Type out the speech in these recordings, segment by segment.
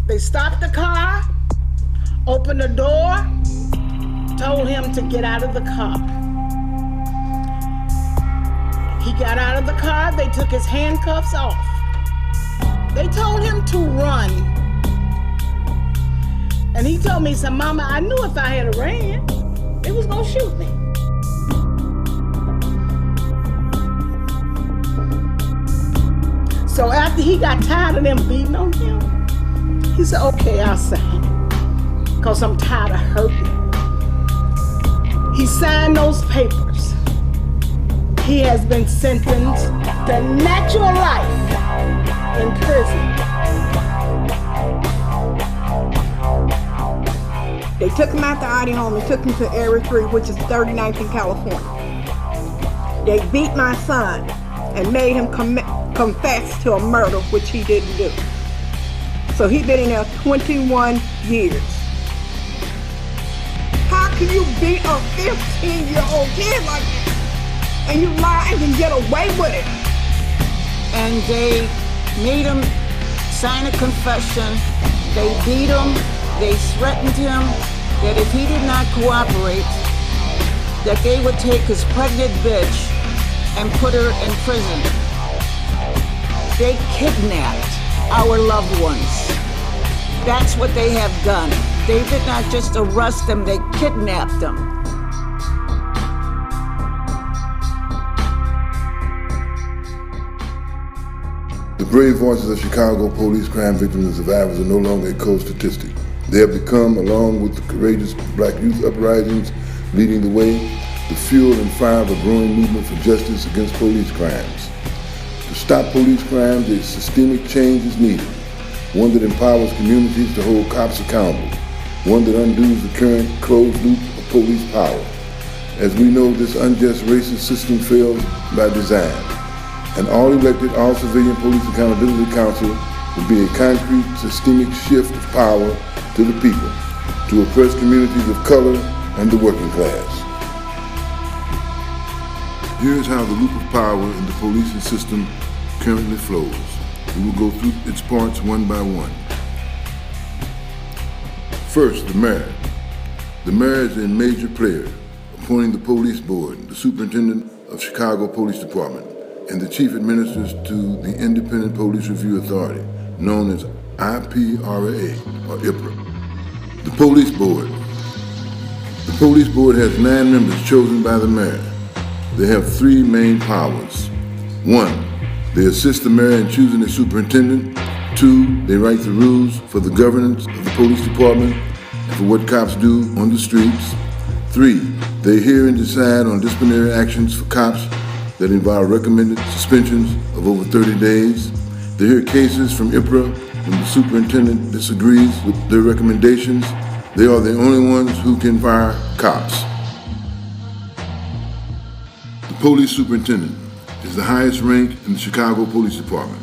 They stopped the car, opened the door, told him to get out of the car. He got out of the car, they took his handcuffs off. They told him to run. And he told me, he said, "Mama, I knew if I had ran, they was gonna shoot me." So after he got tired of them beating on him, he said, "Okay, I'll sign it, because I'm tired of hurting." He signed those papers. He has been sentenced to natural life in prison. They took him out the ID home and took him to Area 3, which is 39th in California. They beat my son and made him confess to a murder, which he didn't do. So he's been in there 21 years. How can you beat a 15-year-old kid like that? And you lie and get away with it? And they made him sign a confession. They beat him. They threatened him that if he did not cooperate, that they would take his pregnant bitch and put her in prison. They kidnapped our loved ones. That's what they have done. They did not just arrest them, they kidnapped them. The brave voices of Chicago police crime victims and survivors are no longer a cold statistic. They have become, along with the courageous black youth uprisings leading the way, the fuel and fire of a growing movement for justice against police crimes. To stop police crimes, a systemic change is needed, one that empowers communities to hold cops accountable, one that undoes the current closed loop of police power. As we know, this unjust racist system fails by design. An all-elected, all-civilian Police Accountability Council would be a concrete, systemic shift of power to the people, to oppressed communities of color and the working class. Here's how the loop of power in the policing system currently flows. We will go through its parts one by one. First, the mayor. The mayor is a major player, appointing the police board, the superintendent of Chicago Police Department, and the chief administers to the Independent Police Review Authority, known as IPRA or IPRA. The police board. The police board has 9 members chosen by the mayor. They have 3 main powers. 1, they assist the mayor in choosing a superintendent. 2, they write the rules for the governance of the police department and for what cops do on the streets. 3, they hear and decide on disciplinary actions for cops that involve recommended suspensions of over 30 days. They hear cases from IPRA when the superintendent disagrees with their recommendations. They are the only ones who can fire cops. The police superintendent is the highest rank in the Chicago Police Department.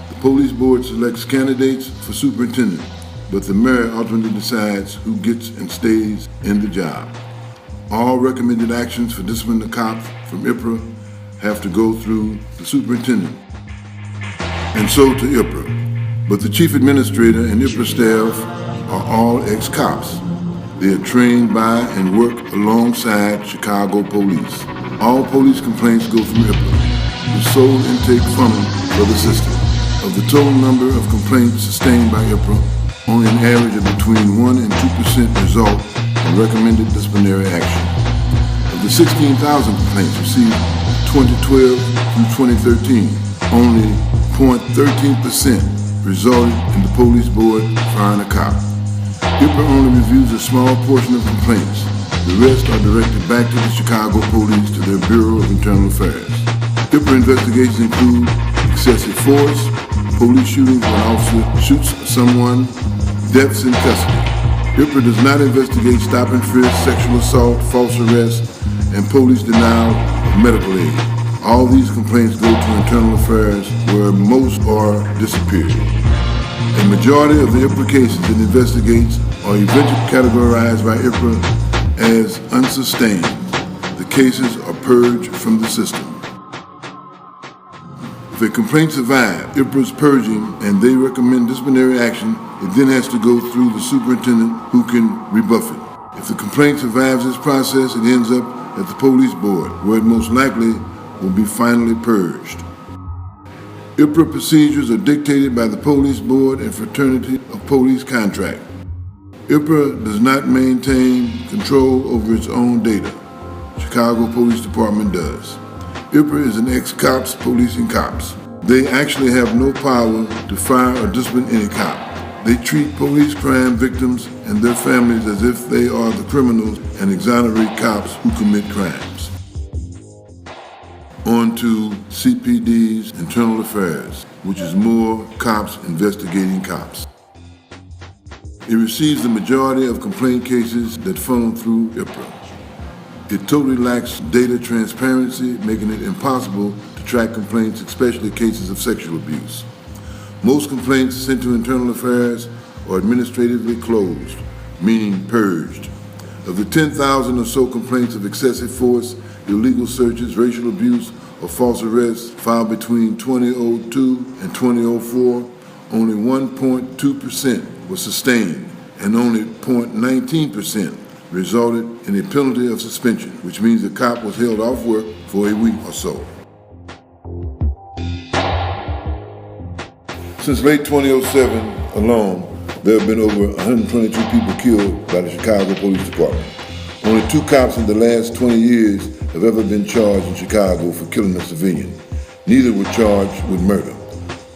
The police board selects candidates for superintendent, but the mayor ultimately decides who gets and stays in the job. All recommended actions for disciplining the cops from IPRA have to go through the superintendent, and so to IPRA. But the chief administrator and IPRA staff are all ex-cops. They are trained by and work alongside Chicago police. All police complaints go through IPRA, the sole intake funnel for the system. Of the total number of complaints sustained by IPRA, only an average of between 1% and 2% result in recommended disciplinary action. Of the 16,000 complaints received 2012 through 2013, only 0.13% resulted in the police board firing a cop. IPRA only reviews a small portion of complaints. The rest are directed back to the Chicago police to their Bureau of Internal Affairs. IPRA investigations include excessive force, police shootings when an officer shoots someone, deaths in custody. IPRA does not investigate stop and frisk, sexual assault, false arrest, and police denial of medical aid. All these complaints go to internal affairs, where most are disappeared. A majority of the IPRA cases it investigates are eventually categorized by IPRA as unsustained. The cases are purged from the system. If a complaint survives IPRA's purging and they recommend disciplinary action, It then has to go through the superintendent who can rebuff it. If the complaint survives this process, it ends up at the police board, where it most likely will be finally purged. IPRA procedures are dictated by the police board and fraternity of police contract. IPRA does not maintain control over its own data. Chicago Police Department does. IPRA is an ex-cops policing cops. They actually have no power to fire or discipline any cop. They treat police crime victims and their families as if they are the criminals and exonerate cops who commit crimes. On to CPD's Internal Affairs, which is more cops investigating cops. It receives the majority of complaint cases that funnel through IPRA. It totally lacks data transparency, making it impossible to track complaints, especially cases of sexual abuse. Most complaints sent to Internal Affairs are administratively closed, meaning purged. Of the 10,000 or so complaints of excessive force, illegal searches, racial abuse, or false arrests filed between 2002 and 2004, only 1.2% were sustained, and only 0.19% resulted in a penalty of suspension, which means the cop was held off work for a week or so. Since late 2007 alone, there have been over 122 people killed by the Chicago Police Department. Only 2 cops in the last 20 years have ever been charged in Chicago for killing a civilian. Neither were charged with murder.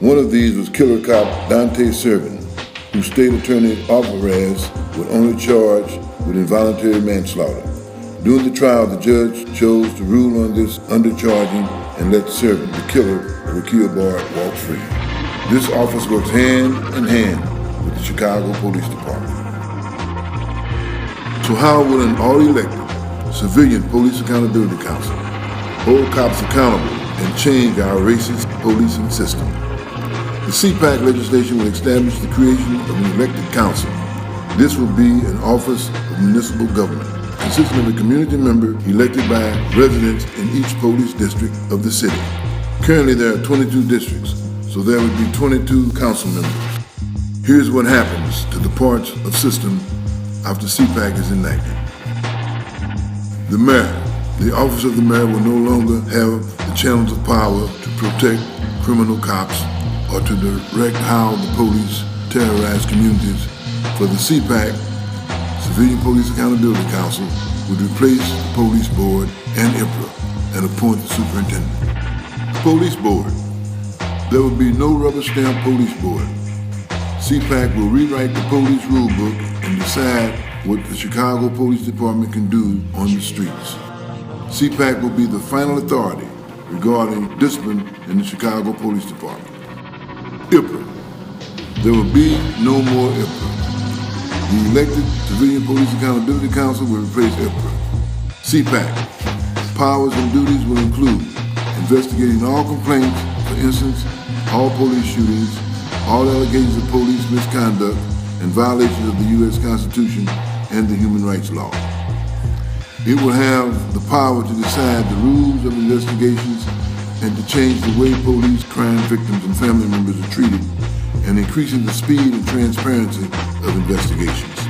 One of these was killer cop Dante Servin, who State Attorney Alvarez was only charged with involuntary manslaughter. During the trial, the judge chose to rule on this undercharging and let Servin, the killer of Rakia Bard, walk free. This office works hand in hand with the Chicago Police Department. So how will an all-elected civilian police accountability council hold cops accountable and change our racist policing system? The CPAC legislation will establish the creation of an elected council. This will be an office of municipal government, consisting of a community member elected by residents in each police district of the city. Currently, there are 22 districts, so there would be 22 council members. Here's what happens to the parts of system after CPAC is enacted. The mayor, the office of the mayor will no longer have the channels of power to protect criminal cops or to direct how the police terrorize communities. For the CPAC, Civilian Police Accountability Council would replace the police board and IPRA and appoint the superintendent. The police board. There will be no rubber stamp police board. CPAC will rewrite the police rule book and decide what the Chicago Police Department can do on the streets. CPAC will be the final authority regarding discipline in the Chicago Police Department. IPRA. There will be no more IPRA. The elected Civilian Police Accountability Council will replace IPRA. CPAC. Powers and duties will include investigating all complaints, for instance, all police shootings, all allegations of police misconduct, and violations of the U.S. Constitution and the human rights law. It will have the power to decide the rules of investigations and to change the way police crime victims and family members are treated, and increasing the speed and transparency of investigations.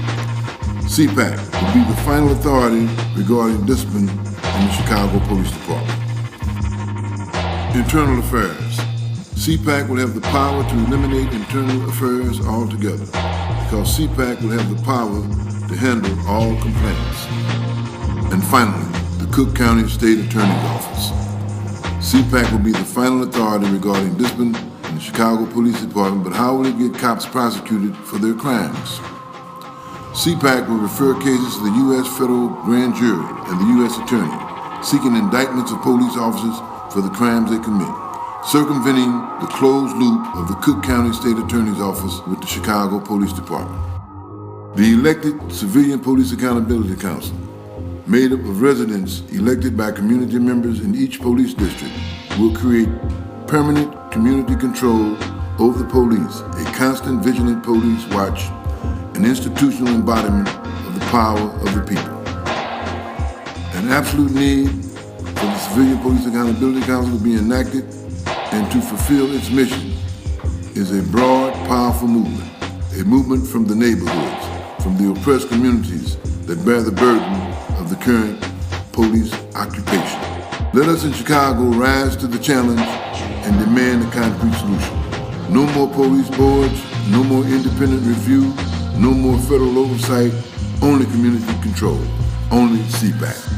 CPAC will be the final authority regarding discipline in the Chicago Police Department. Internal Affairs. CPAC will have the power to eliminate internal affairs altogether, because CPAC will have the power to handle all complaints. And finally, the Cook County State Attorney's Office. CPAC will be the final authority regarding discipline in the Chicago Police Department, but how will it get cops prosecuted for their crimes? CPAC will refer cases to the U.S. Federal Grand Jury and the U.S. Attorney, seeking indictments of police officers for the crimes they commit, circumventing the closed loop of the Cook County State Attorney's Office with the Chicago Police Department. The elected Civilian Police Accountability Council, made up of residents elected by community members in each police district, will create permanent community control over the police, a constant vigilant police watch, an institutional embodiment of the power of the people. An absolute need for the Civilian Police Accountability Council to be enacted and to fulfill its mission is a broad, powerful movement, a movement from the neighborhoods, from the oppressed communities that bear the burden of the current police occupation. Let us in Chicago rise to the challenge and demand a concrete solution. No more police boards, no more independent review, no more federal oversight, only community control, only CPAC.